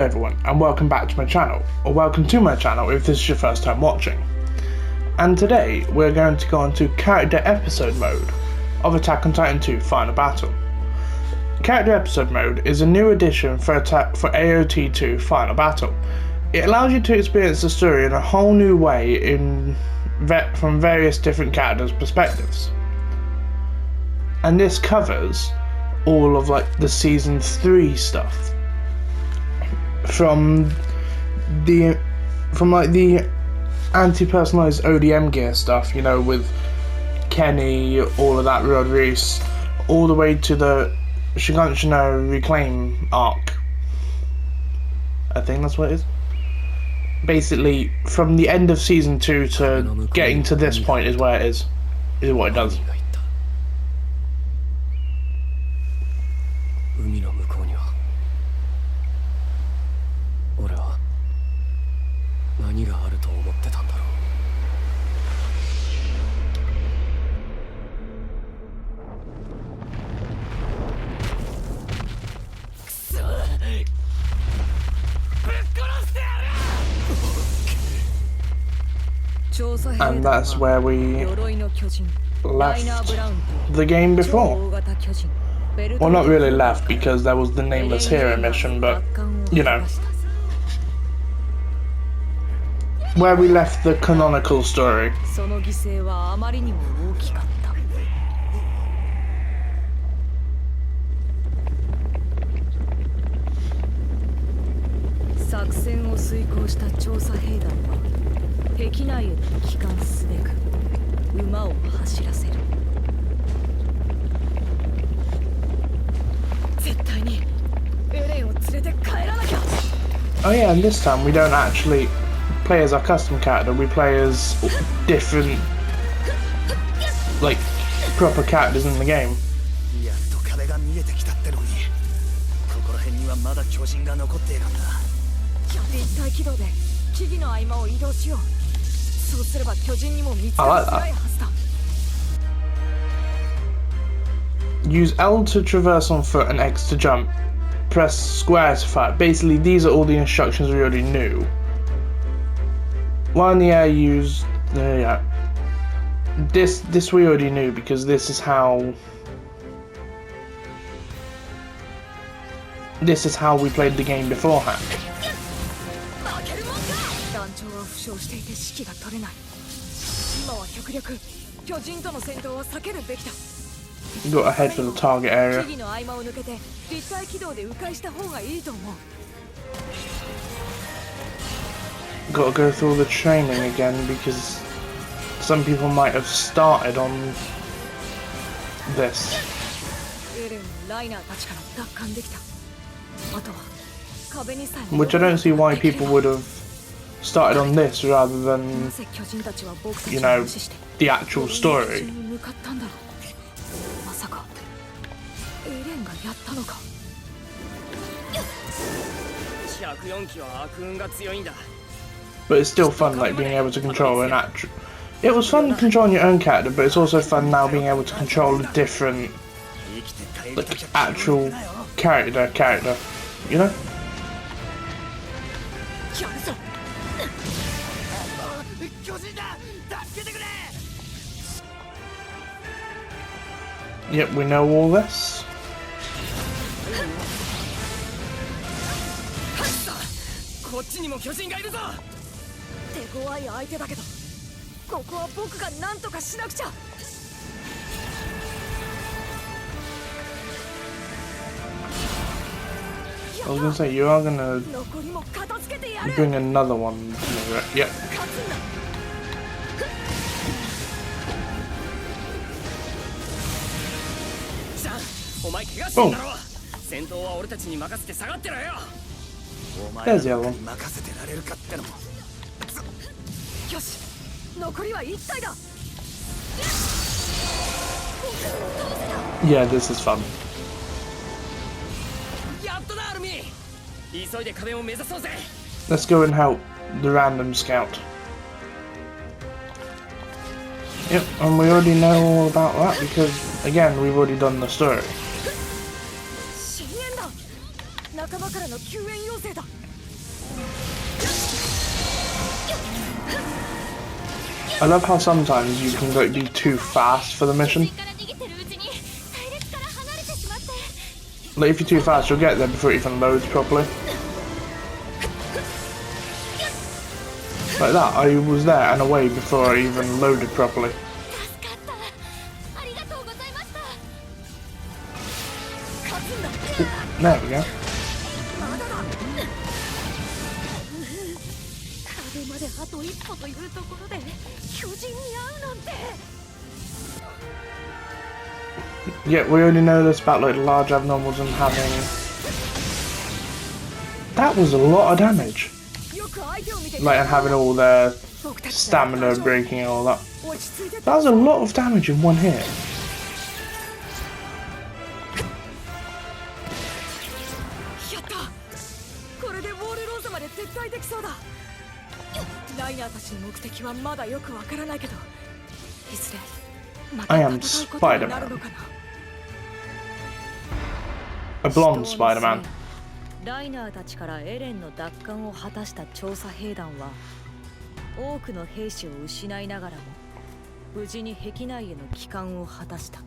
Everyone, and welcome back to my channel, or welcome to my channel if this is your first time watching. And today we're going to go on to character episode mode of Attack on Titan 2 Final Battle. Character episode mode is a new addition for A.O.T 2 Final Battle. It allows you to experience the story in a whole new way from various different characters' perspectives. And this covers all of the season 3 stuff. From the anti-personalized ODM gear stuff, you know, with Kenny, all of that, Rodriguez, all the way to the Shiganshino Reclaim arc. I think that's what it is. Basically, from the end of season 2 to getting to this point is where it is what it does. And that's where we left the game before. Well, not really left, because there was the Nameless Hero mission, but, you know, where we left the canonical story. Oh yeah, and this time we don't actually play as our custom character, we play as different, proper characters in the game. I like that. Use L to traverse on foot and X to jump. Press square to fire. Basically, these are all the instructions we already knew. While in the air, use this we already knew, because this is how we played the game beforehand. Got to head for the target area. Got to go through all the training again, because some people might have started on this. Which I don't see why people would have started on this rather than, you know, the actual story. But it's still fun, being able to control an actual. It was fun controlling your own character, but it's also fun now being able to control a different, actual character, you know? Yep, we know all this. I was gonna say, you are gonna bring another one. Yep. Boom. There's the other one. Yeah, this is fun. Let's go and help the random scout. Yep, and we already know all about that because, again, we've already done the story. I love how sometimes you can like be too fast for the mission. Like if you're too fast, you'll get there before it even loads properly. Like that, I was there and away before I even loaded properly. Ooh, there we go. Yeah, we already know this about like large abnormals and having... That was a lot of damage. Like, and having all their stamina breaking and all that. That was a lot of damage in one hit. I am Spider-Man. A blonde Spider-Man. ライナーたちからエレンの奪還を果たした調査兵団は多くの兵士を失いながらも無事に壁内への帰還を果たした。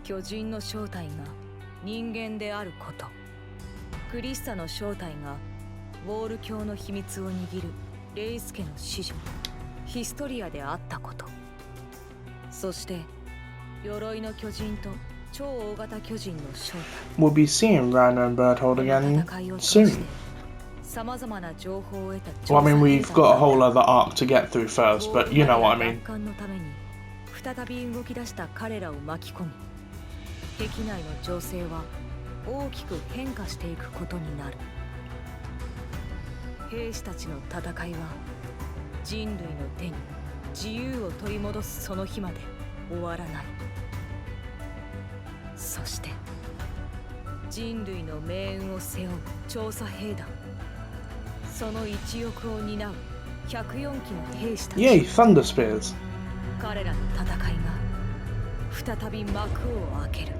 巨人の正体が人間であること、クリスタの正体がウォール教の秘密を握るレイス家の子女ヒストリアであったこと、そして鎧の巨人と We'll be seeing Rhino and Berthold again soon. Well, I mean, we've got a whole other arc to get through first, but you know what I mean. 再び動き出した彼らを巻き込み、壁内の情勢は大きく変化していくことになる。兵士たちの戦いは人類の手に自由を取り戻すその日まで終わらない。 そして人類の命運を背負う調査兵団、その一翼を担う104機の兵士たち。Yay, Thunder Spears. 彼らの戦いが再び幕を開ける。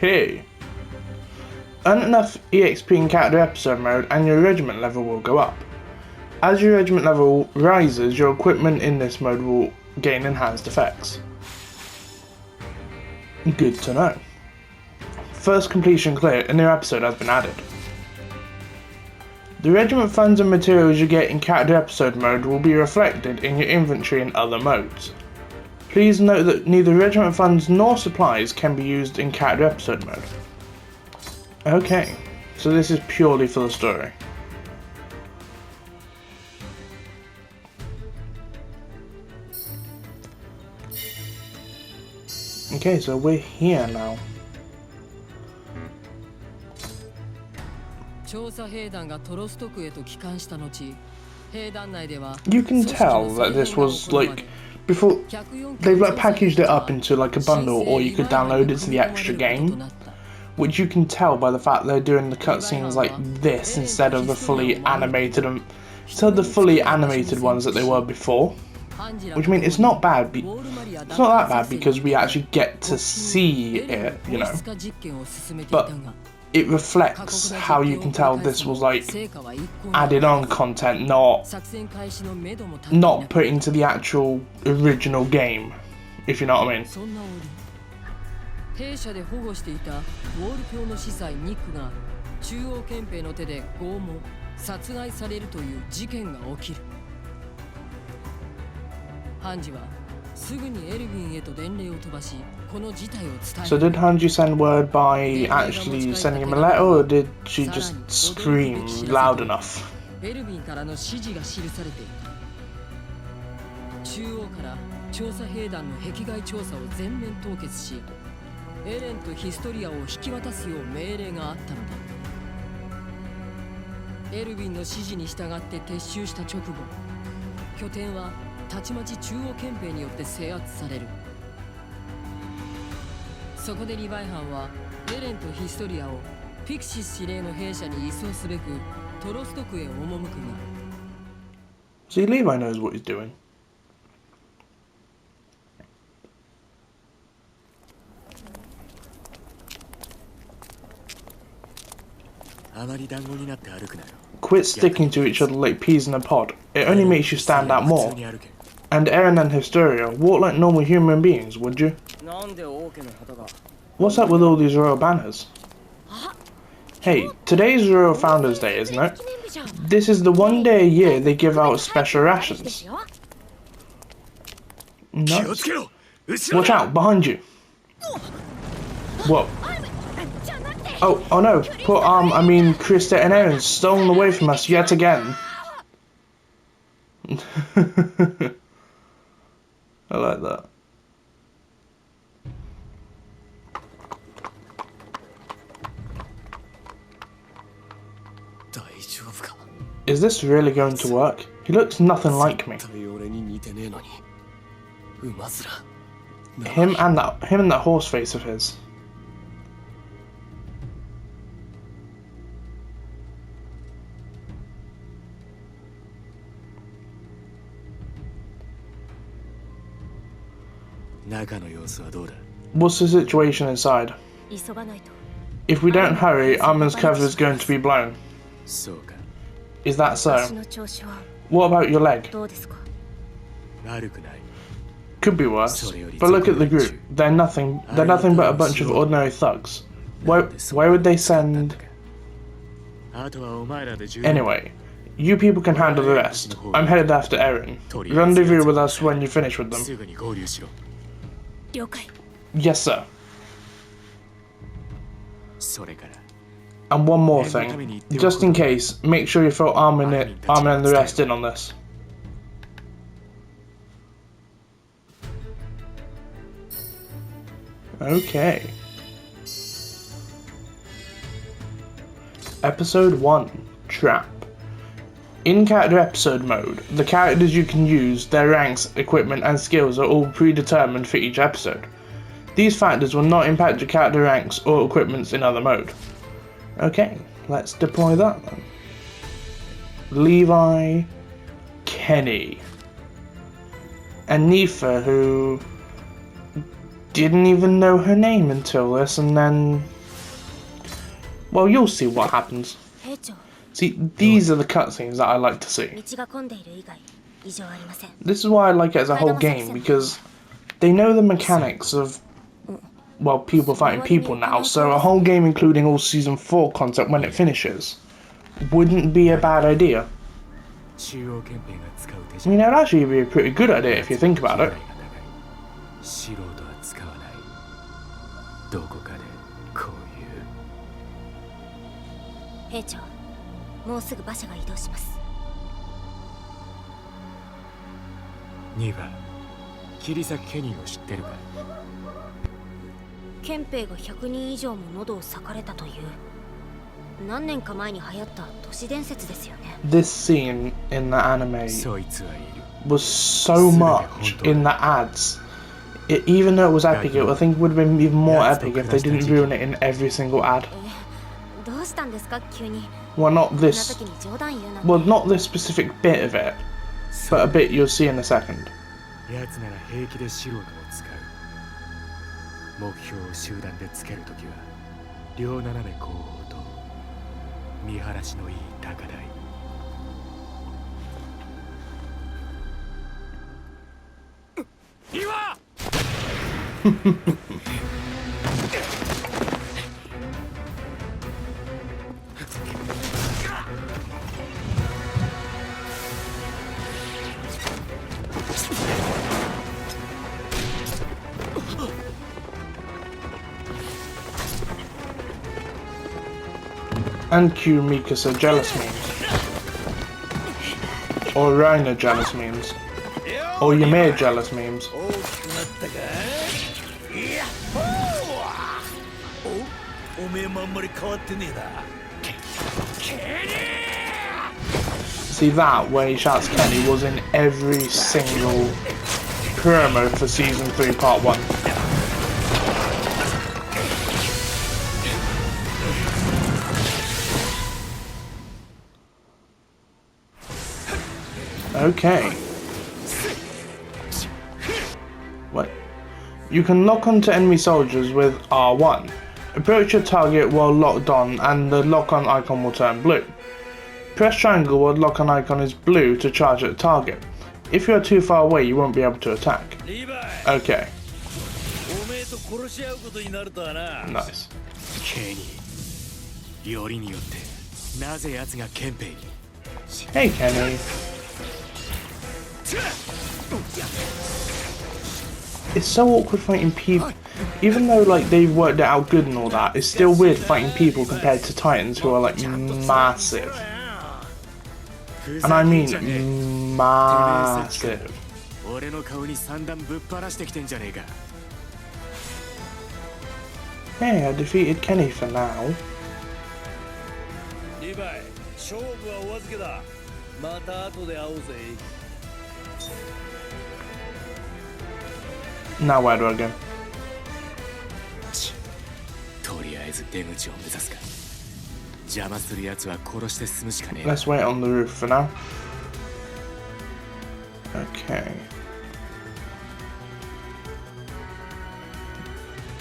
Hey. Earn enough EXP in character episode mode and your regiment level will go up. As your regiment level rises, your equipment in this mode will gain enhanced effects. Good to know. First completion clear, a new episode has been added. The regiment funds and materials you get in character episode mode will be reflected in your inventory in other modes. Please note that neither regiment funds nor supplies can be used in character episode mode. Okay, so this is purely for the story. Okay, so we're here now. You can tell that this was like before they've like packaged it up into like a bundle, or you could download it to the extra game, which you can tell by the fact they're doing the cutscenes like this instead of the fully animated ones that they were before. Which means it's not bad. It's not that bad because we actually get to see it, you know. But it reflects how you can tell this was like added on content, not put into the actual original game, if you know what I mean. 弊社で保護していたウォール教の司祭ニックが中央憲兵の手で拷問殺害されるという事件が起きる。ハンジはすぐにエルヴィンへと伝令を飛ばし、この事態を伝え。So did Hanji send word by actually sending him a letter, or did she just scream loud enough? エルヴィンからの指示が記されていた。中央から調査兵団の壁外調査を全面凍結し、エレンとヒストリアを引き渡すよう命令があったのだ。エルヴィンの指示に従って撤収した直後、拠点はたちまち中央憲兵によって制圧される。そこでリヴァイ班はエレンとヒストリアをピクシス司令の兵舎に移送すべくトロスト区へ赴くが。See, Levi knows what he's doing. Quit sticking to each other like peas in a pod. It only makes you stand out more. And Eren and Historia, walk like normal human beings, would you? What's up with all these royal banners? Hey, today's Royal Founders Day, isn't it? This is the one day a year they give out special rations. Nice. Watch out, behind you. Whoa. Oh no, Krista and Eren stolen away from us yet again. I like that. Is this really going to work? He looks nothing like me. Him and that horse face of his. What's the situation inside? If we don't hurry, Armin's cover is going to be blown. Is that so? What about your leg? Could be worse. But look at the group. They're nothing but a bunch of ordinary thugs. Why would they send... Anyway, you people can handle the rest. I'm headed after Eren. Rendezvous with us when you finish with them. Yes, sir. And one more thing, just in case, make sure you throw Armin and the rest in on this. Okay. Episode 1, Trap. In character episode mode, the characters you can use, their ranks, equipment and skills are all predetermined for each episode. These factors will not impact your character ranks or equipments in other mode. Okay, let's deploy that then. Levi, Kenny, and Nifa, who didn't even know her name until this, and then... well, you'll see what happens. See, these are the cutscenes that I like to see. This is why I like it as a whole game, because they know the mechanics of, well, people fighting people now, so a whole game including all Season 4 content when it finishes wouldn't be a bad idea. I mean, it'd actually be a pretty good idea if you think about it. Niva, 切り裂きケニーを知ってるか？憲兵が100人以上も喉を裂かれたという何年か前に流行った都市伝説ですよね。 This scene in the anime was so much in the ads. Even though it was epic, I think it would have been even more epic if they didn't ruin it in every single ad. どうしたんですか急に。 Well, not this. Well, not this specific bit of it, but a bit you'll see in a second. やつなら平気で素人を使う。目標を集団でつけるときは両斜め後方と見晴らしのいい高台。岩And cue Mikasa jealous memes. Or Reiner jealous memes. Or Ymir jealous memes. See that, where he shouts Kenny, was in every single promo for Season 3 Part 1. Okay. What? You can lock onto enemy soldiers with R1. Approach your target while locked on and the lock-on icon will turn blue. Press triangle while lock-on icon is blue to charge at the target. If you are too far away, you won't be able to attack. Okay. Nice. ケニー、よりによってなぜ奴が憲兵に Hey Kenny. It's so awkward fighting people. Even though like they've worked it out good and all that, it's still weird fighting people compared to Titans who are like massive. And I mean massive. 俺の顔に散弾ぶっ放してきてんじゃねえか Hey, I defeated Kenny for now. リヴァイ、勝負はお預けだ。また後で会おうぜ。Now where do I go? とりあえず出口を目指すか邪魔する奴は殺して済むしかねえ Let's wait on the roof for now. Okay.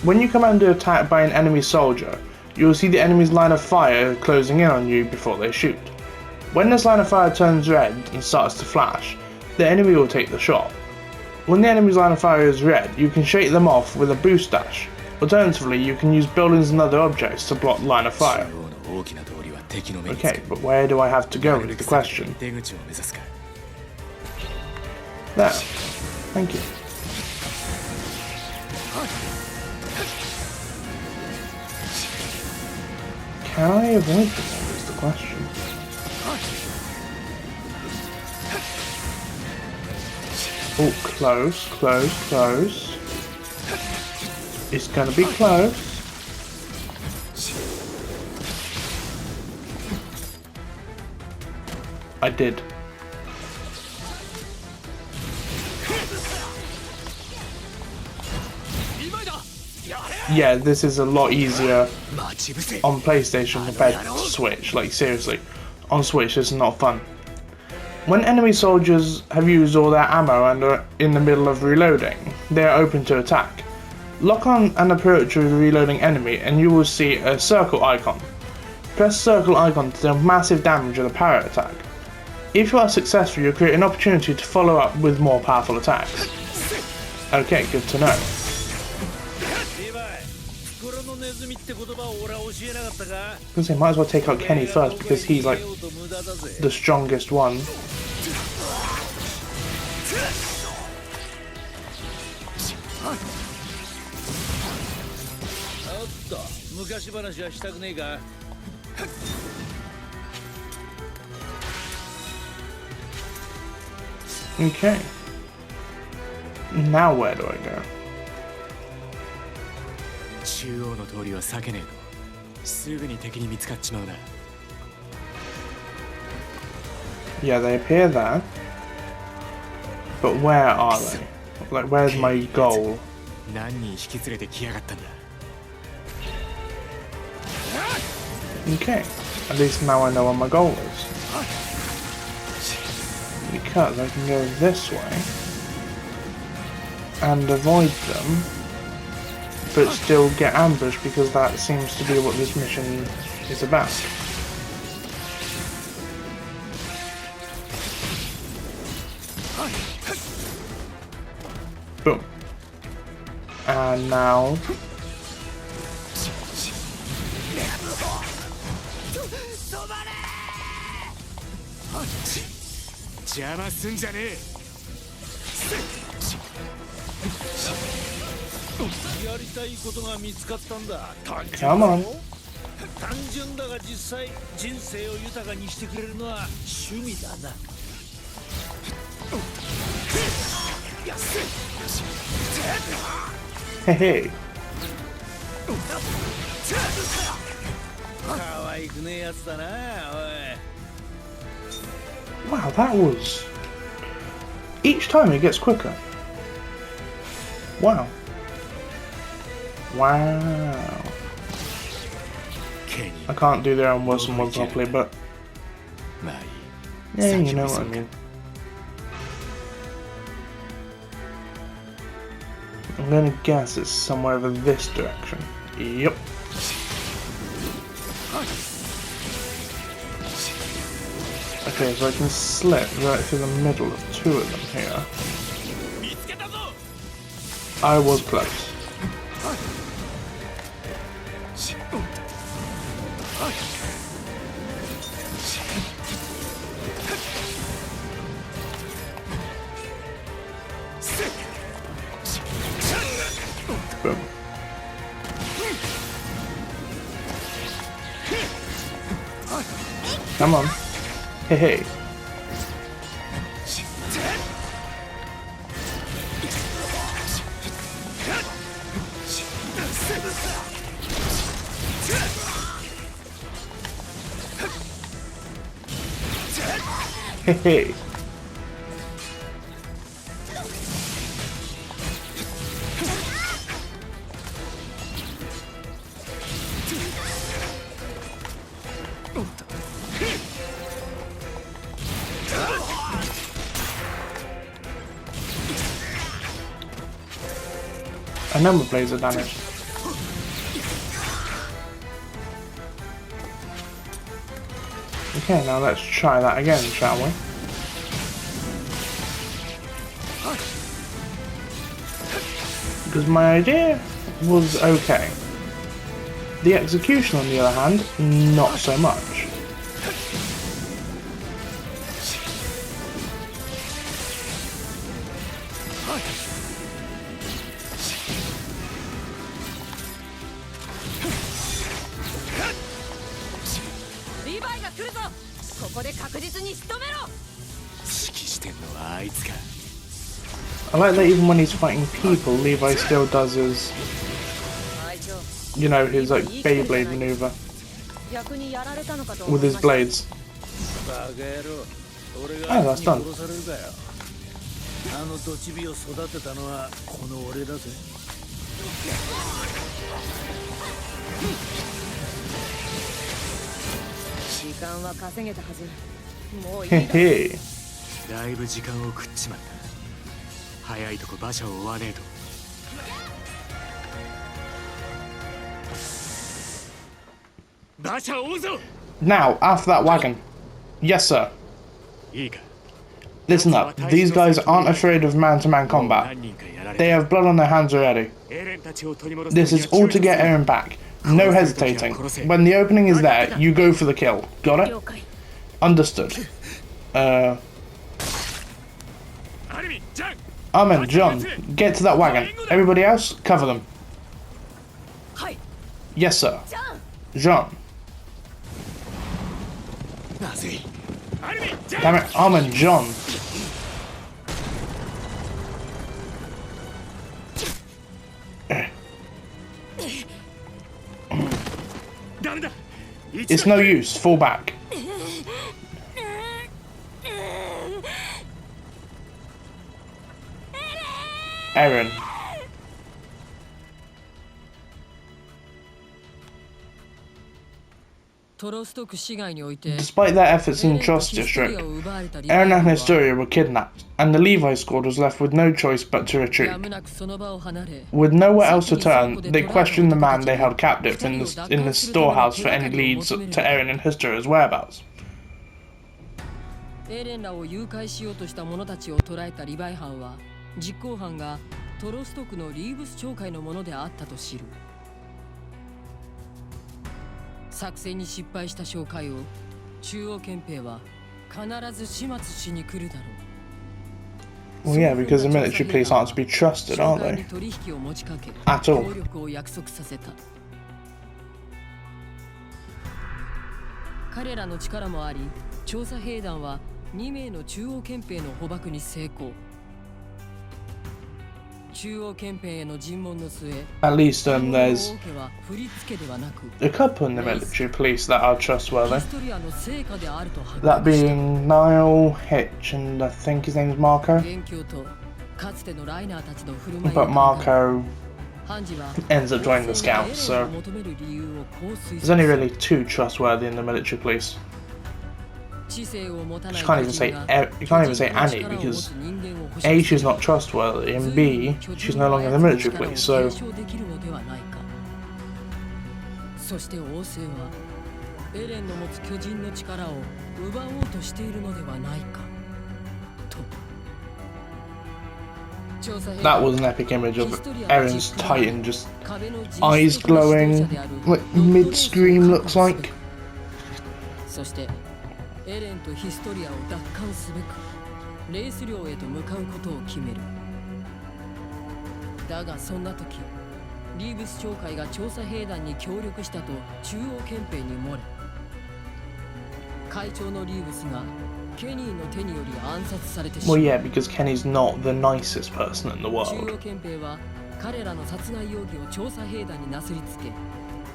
When you come under attack by an enemy soldier, you will see the enemy's line of fire closing in on you before they shoot. When this line of fire turns red and starts to flash, the enemy will take the shot. When the enemy's line of fire is red, you can shake them off with a boost dash. Alternatively, you can use buildings and other objects to block line of fire. Okay, but where do I have to go is the question. There. Thank you. Can I avoid them all is the question. Oh, close, close, close. It's gonna be close. I did. Yeah, this is a lot easier on PlayStation compared to Switch. Like, seriously. On Switch, this is not fun. When enemy soldiers have used all their ammo and are in the middle of reloading, they are open to attack. Lock on and approach with a reloading enemy and you will see a circle icon. Press circle icon to deal massive damage with a power attack. If you are successful, you create an opportunity to follow up with more powerful attacks. Okay, good to know. Because they might as well take out Kenny first because he's like the strongest one. Okay. Now where do I go? 中央の通りは避けねえとすぐに敵に見つかっちまうな Yeah, they appear there. But where are they? Like, where's my goal? 何人引き連れてきやがったんだ Okay, at least now I know what my goal is. Because I can go this way and avoid them, but still get ambushed because that seems to be what this mission is about. Boom. And now... Come on. 単純だが実際人生を豊かにしてくれるのは趣味だな。Hey, hey. 可愛くねえやつだな、おい。Wow, that was... Each time it gets quicker. Wow. Wow. I can't do their own words and words properly, but... Yeah, you know what I mean. I'm gonna guess it's somewhere over this direction. Yep. Okay, so I can slip right through the middle of two of them here. I was close. Boom. Come on. Hey, hey. Hey, hey. A number of blades are damaged. Okay, now let's try that again, shall we? Because my idea was okay. The execution, on the other hand, not so much. I like that even when he's fighting people, Levi still does his, you know, his like Beyblade maneuver with his blades. Oh, that's done. Hehe. だいぶ時間を食っちまった。早いとこ馬車を追わねえと。馬車を追うぞ。Now, after that wagon. Yes, sir. いいか。 Listen up. These guys aren't afraid of man-to-man combat. They have blood on their hands already. This is all to get Eren back. No hesitating. When the opening is there, you go for the kill. Got it? Understood. Amen, John, get to that wagon. Everybody else, cover them. Yes, sir. Jean. Damn it, Amen, John. It's no use, fall back. Eren. Despite their efforts in Trust District, Eren and Historia were kidnapped, and the Levi squad was left with no choice but to retreat. With nowhere else to turn, they questioned the man they held captive in the storehouse for any leads to Eren and Historia's whereabouts. エレンらを誘拐しようとした者たちを捕らえたリヴァイ班は実行犯がトロストクのリーブス町会のものであったと知る。作戦に失敗した紹介を中央憲兵は必ず始末しに来るだろう。 Well, yeah, because the military police aren't to be trusted, aren't they? At all. 協力を約束させた。彼らの力もあり、調査兵団は2名の中央憲兵の捕獲に成功。中央憲兵への尋問の末、 At least there's a couple in the military police that are trustworthy. That being Niall, Hitch, and I think his name's Marco. But Marco ends up joining the scouts, so there's only really two trustworthy in the military police. You can't even say Annie, because A, she's not trustworthy, and B, she's no longer in the military police, so エレンの持つ巨人の力を奪おうとしているのではないかと。 That was an epic image of Eren's Titan, just eyes glowing, like mid-scream looks like. そしてエレンとヒストリアを奪還すべくレイス領へと向かうことを決める。だがそんな時、リーブス長官が調査兵団に協力したと中央憲兵に漏れ、会長のリーブスがケニーの手により暗殺されてしまう。 Well, yeah, because Kenny's not the nicest person in the 中 world. 央憲兵は彼らの殺害容疑を調査兵団になすりつけ、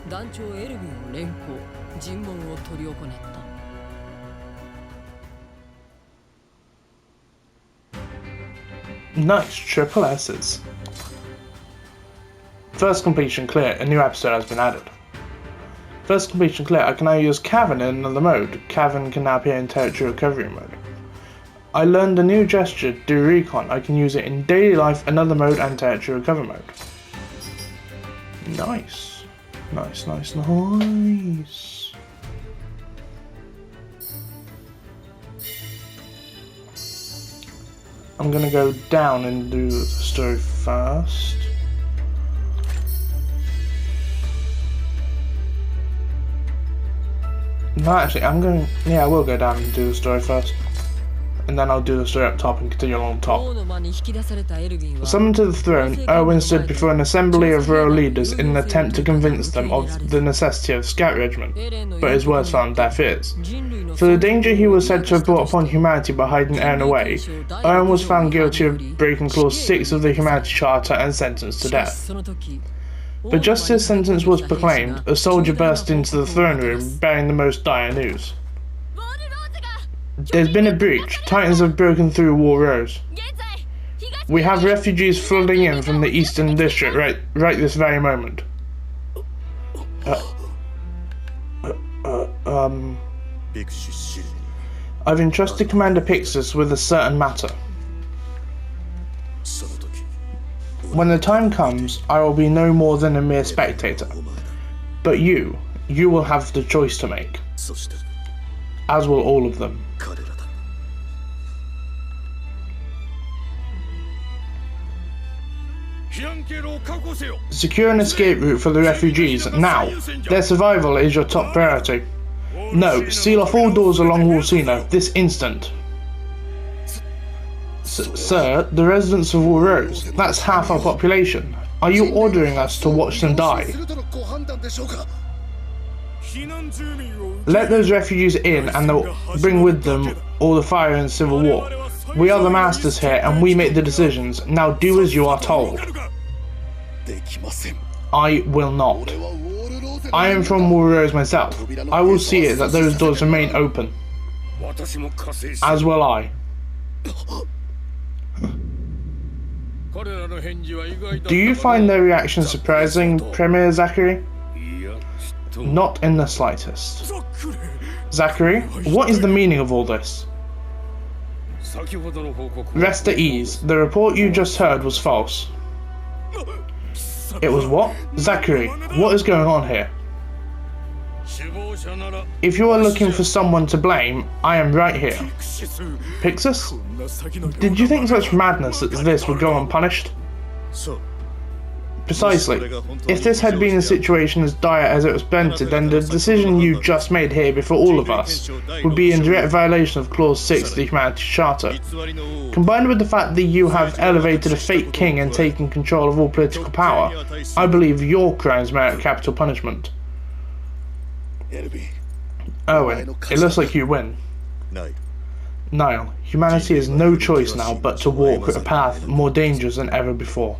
団長エルヴィンを連行、尋問を執り行った。 Nice, triple S's. First completion clear, a new episode has been added. First completion clear, I can now use Cavan in another mode. Cavan can now appear in territory recovery mode. I learned a new gesture, do recon. I can use it in daily life, another mode, and territory recovery mode. Nice. Nice, nice, nice. I'm gonna go down and do the story first. No, actually, I will go down and do the story first. And then I'll do the story up top and continue along top. Summoned to the throne, Erwin stood before an assembly of royal leaders in an attempt to convince them of the necessity of the scout regiment, but his words found deaf ears. For the danger he was said to have brought upon humanity by hiding Eren away, Erwin was found guilty of breaking Clause 6 of the Humanity Charter and sentenced to death. But just as sentence was proclaimed, a soldier burst into the throne room bearing the most dire news. There's been a breach. Titans have broken through War Rose. We have refugees flooding in from the Eastern District right this very moment. I've entrusted Commander Pixis with a certain matter. When the time comes, I will be no more than a mere spectator. But you will have the choice to make. As will all of them. Secure an escape route for the refugees, now! Their survival is your top priority. No, seal off all doors along Walsina, this instant. Sir, the residents of War Rose, that's half our population. Are you ordering us to watch them die? Let those refugees in and they'll bring with them all the fire and civil war. We are the masters here and we make the decisions. Now do as you are told. I will not. I am from War Rose myself. I will see it that those doors remain open. As will I. Do you find their reaction surprising, Premier Zachary? Not in the slightest. Zachary, what is the meaning of all this? Rest at ease. The report you just heard was false. It was what? Zachary, what is going on here? If you are looking for someone to blame, I am right here. Pixis? Did you think such madness as this would go unpunished? Precisely. If this had been a situation as dire as it was presented, then the decision you just made here before all of us would be in direct violation of Clause 6 of the Humanity Charter. Combined with the fact that you have elevated a fake king and taken control of all political power, I believe your crimes merit capital punishment. Owen, it looks like you win. Niall, humanity has no choice now but to walk a path more dangerous than ever before.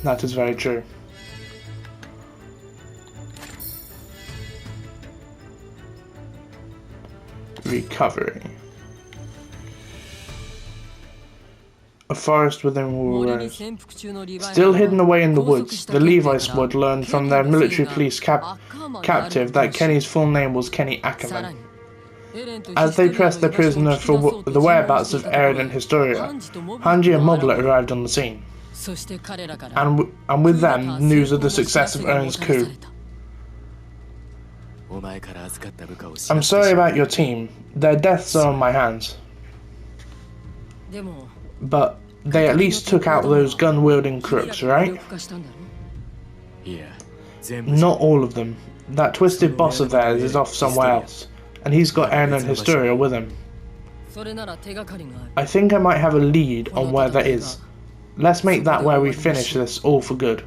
That is very true. Recovery. A forest within War Rose. Still hidden away in the woods, the Levi squad learned from their military police captive that Kenny's full name was Kenny Ackerman. As they pressed their prisoner for the whereabouts of Eren and Historia, Hanji and Moblet arrived on the scene. そして彼らから and with them, news of the success of Ern's coup. お前から預かった部下を知 I'm らせて sorry しま about your team. Their deaths are on my hands. でも But they at least took out those gun-wielding crooks, right? いや全部じゃ Not all of them. That twisted boss of theirs is off somewhere else, and he's got Ern and Historia with him. それなら手がかりがある I think I might have a lead on where that is. Let's make that where we finish this all for good.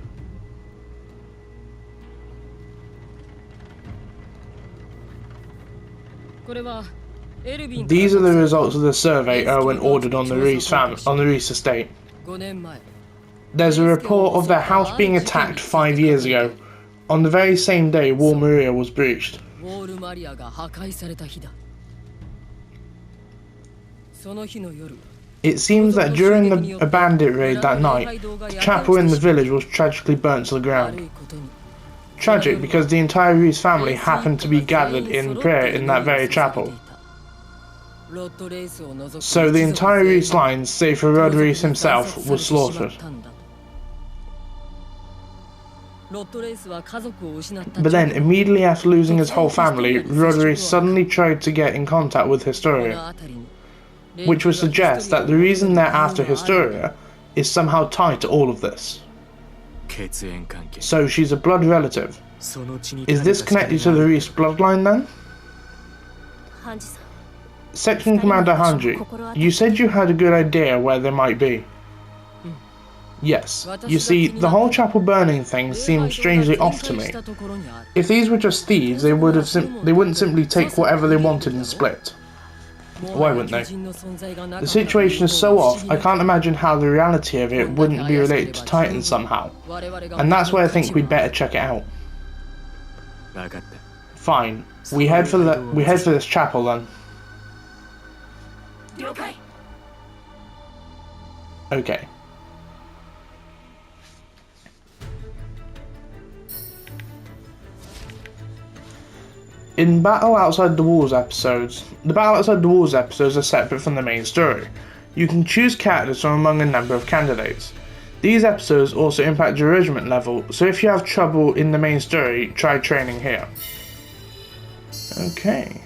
これはエルヴィン These are the results of the survey Owen ordered on the Reese estate. 5年前 There's a report of their house being attacked 5 years ago, on the very same day War Maria was breached. ウォールマリアが破壊された日だその日の夜 It seems that during a bandit raid that night, the chapel in the village was tragically burnt to the 悪 ground. いことに Tragic because the entire Reese family happened to be gathered in prayer in that very chapel. ロッドレースを除く So the entire Reese line, save for Rod Reese himself, was slaughtered. ロッドレースは家族を失った But then, immediately after losing his whole family, Rod Reese suddenly tried to get in contact with こ Historia, の辺りに which would suggest that the reason they're after Historia is somehow tied to all of this. 血縁関係 So she's a blood relative. その血に Is this connected to the Reese bloodline then? ハンジさん Section Commander Hanji, you said you had a good idea where they might be. Yes, you see, the whole chapel burning thing seems strangely off to me. If these were just thieves, they wouldn't simply take whatever they wanted and split. Why wouldn't they? The situation is so off, I can't imagine how the reality of it wouldn't be related to Titan somehow. And that's why I think we'd better check it out. 分かった Fine, we head for this chapel then. 了解 Okay. In Battle Outside the Walls episodes, the Battle Outside the Walls episodes are separate from the main story. You can choose characters from among a number of candidates. These episodes also impact your regiment level, so if you have trouble in the main story, try training here. Okay.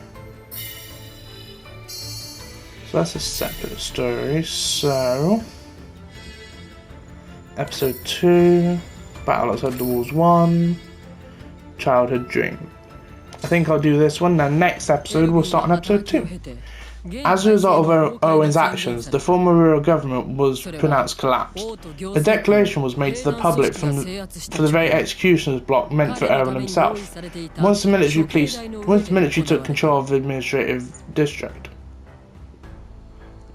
So that's a separate story, so... Episode 2, Battle Outside the Walls 1, Childhood Dream. I think I'll do this one, then next episode we'll start on episode 2. As a result of Owen's actions, the former rural government was pronounced collapsed. A declaration was made to the public for the very executioner's block meant for Owen himself, once the military took control of the administrative district.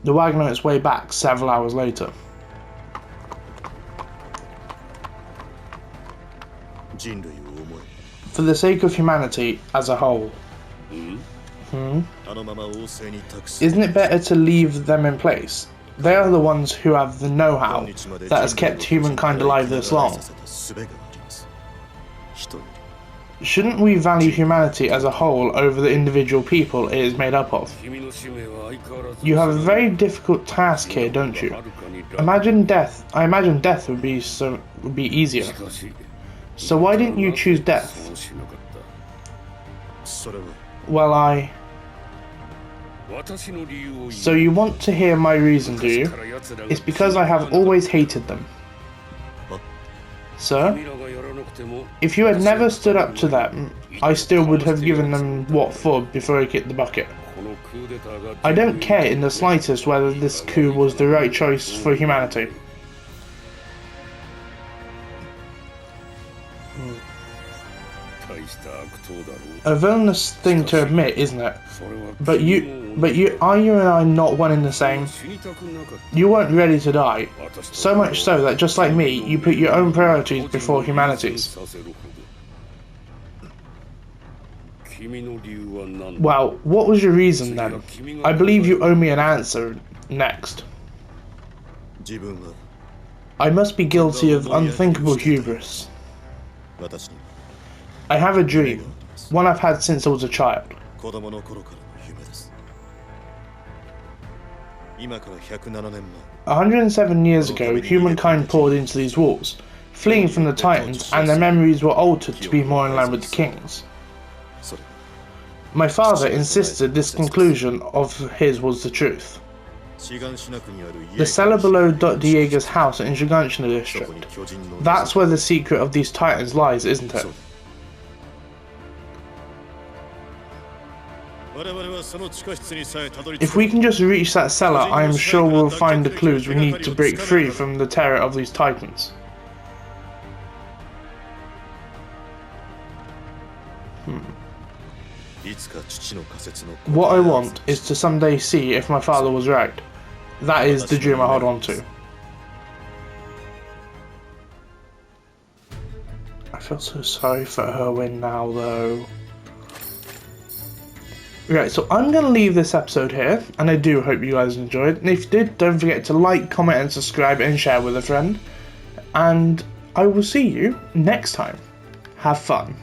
The wagon on its way back several hours later. 人類を思え For the sake of humanity as a whole. あのまま王政に託す Isn't it better to leave them in place? They are the ones who have the know-how that has kept humankind alive this long. 術があります人より Shouldn't we value humanity as a whole over the individual people it is made up of? 君の使命は相変わらず You have a very difficult task here, don't you? I imagine death would be easier. しかし So why didn't you choose death? そうしなかったそれは Well, 私の理由を言う So you want to hear my reason, do you? It's because I have always hated them. Sir? 君らがやらなくても If you had never stood up to them, I still would have given them what for before I kicked the bucket. このクーデターが I don't care in the slightest whether this coup was the right choice for humanity. 大した悪党だろう A villainous thing to admit, isn't it? それは But are you and I not one and the same? 死にたくなかっ You weren't ready to die. た私と So much so that just like me, you put your own priorities before humanity's. させるほど君の理由は何だ Well, what was your reason then? I believe you owe me an answer next. 自分は I must be guilty of unthinkable hubris. 私に I have a dream, one I've had since I was a child. 子供の頃からの夢です107 years ago, humankind poured into these walls, fleeing from the Titans, and their memories were altered to be more in line with the king's. My father insisted this conclusion of his was the truth. The cellar below Diego's house in Shiganshina district. That's where the secret of these Titans lies, isn't it? If we can just reach that cellar, I am sure we'll find the clues we need to break free from the terror of these Titans. What I want is to someday see if my father was right. That is the dream I hold on to. I feel so sorry for Erwin now though. Right, so I'm going to leave this episode here, and I do hope you guys enjoyed. And if you did, don't forget to like, comment and subscribe and share with a friend. And I will see you next time. Have fun.